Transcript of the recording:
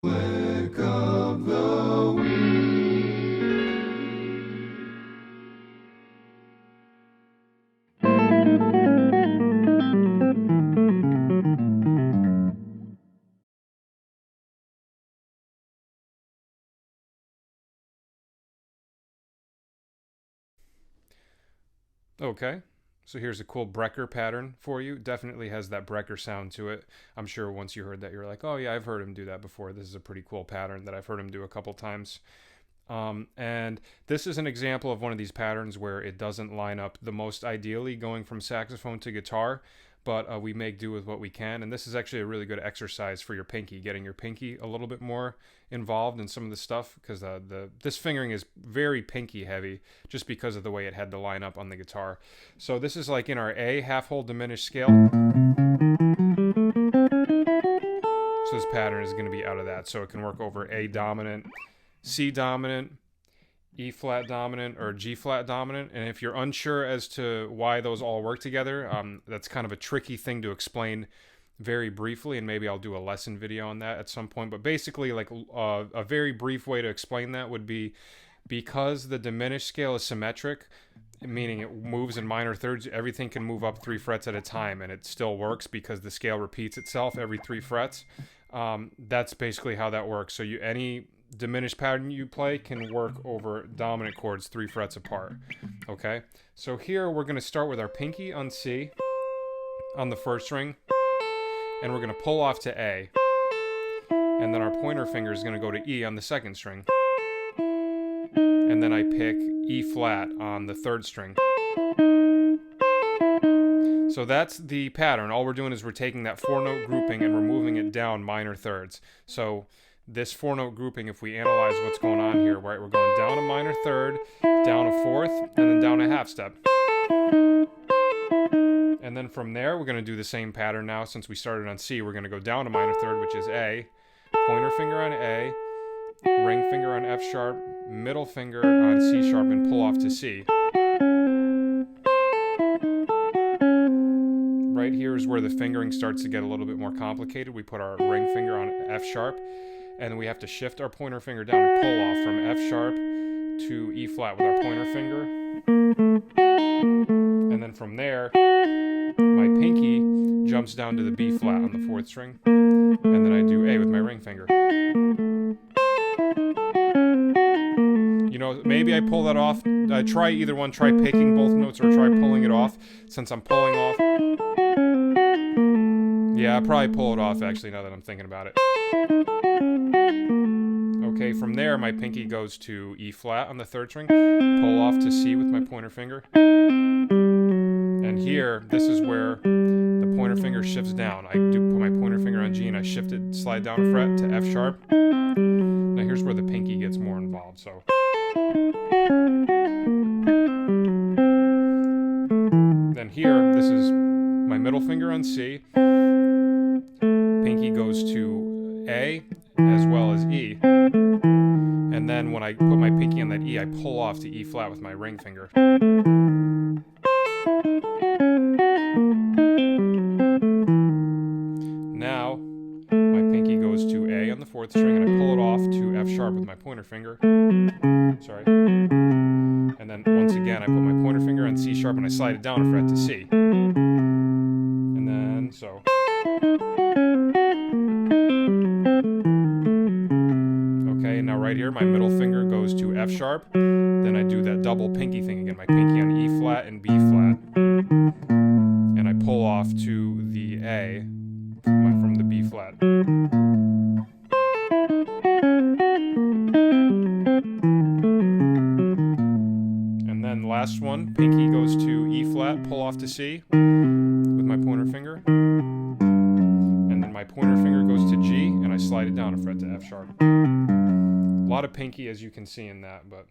Lick of the week. Okay, so here's a cool Brecker pattern for you. Definitely has that Brecker sound to it. I'm sure once you heard that, you're like, oh yeah, I've heard him do that before. This is a pretty cool pattern that I've heard him do a couple times. And this is an example of one of these patterns where it doesn't line up the most ideally going from saxophone to guitar, but we make do with what we can. And this is actually a really good exercise for your pinky, getting your pinky a little bit more involved in some of the stuff, because this fingering is very pinky heavy just because of the way it had to line up on the guitar. So this is like in our A half-whole diminished scale. So this pattern is going to be out of that. So it can work over A dominant, C dominant, E flat dominant, or G flat dominant. And if you're unsure as to why those all work together, that's kind of a tricky thing to explain very briefly, and maybe I'll do a lesson video on that at some point. But basically, like a very brief way to explain that would be, because the diminished scale is symmetric, meaning it moves in minor thirds, everything can move up 3 frets at a time, and it still works because the scale repeats itself every 3 frets. That's basically how that works. So any diminished pattern you play can work over dominant chords 3 frets apart. Okay, so here we're going to start with our pinky on C on the first string, and we're going to pull off to A, and then our pointer finger is going to go to E on the second string, and then I pick E flat on the third string. So that's the pattern. All we're doing is we're taking that 4-note grouping and we're moving it down minor thirds. So this 4-note grouping, if we analyze what's going on here, right, we're going down a minor third, down a fourth, and then down a half step. And then from there, we're going to do the same pattern now. Since we started on C, we're going to go down a minor third, which is A, pointer finger on A, ring finger on F sharp, middle finger on C sharp, and pull off to C. Right here is where the fingering starts to get a little bit more complicated. We put our ring finger on F sharp, and we have to shift our pointer finger down and pull off from F sharp to E flat with our pointer finger. And then from there, my pinky jumps down to the B flat on the fourth string, and then I do A with my ring finger. You know, maybe I pull that off. Try either one. Try picking both notes or try pulling it off. Since I'm pulling off, yeah, I'll probably pull it off actually now that I'm thinking about it. Okay, from there my pinky goes to E flat on the third string, pull off to C with my pointer finger. And here, this is where the pointer finger shifts down. I do put my pointer finger on G and I shift it, slide down a fret to F sharp. Now here's where the pinky gets more involved. So then here, this is my middle finger on C. Pinky goes to A as well as E. And then when I put my pinky on that E, I pull off to E flat with my ring finger. Now, my pinky goes to A on the fourth string, and I pull it off to F sharp with my pointer finger. Sorry. And then once again, I put my pointer finger on C sharp and I slide it down a fret to C. And then, so. Okay, now right here, my middle finger goes to F sharp. Then I do that double pinky thing again. My pinky on E flat and B flat. And I pull off to the A from the B flat. And then the last one, pinky goes to E flat, pull off to C with my pointer finger. And then my pointer finger goes to G, and I slide it down a fret to F sharp. A lot of pinky, as you can see in that, but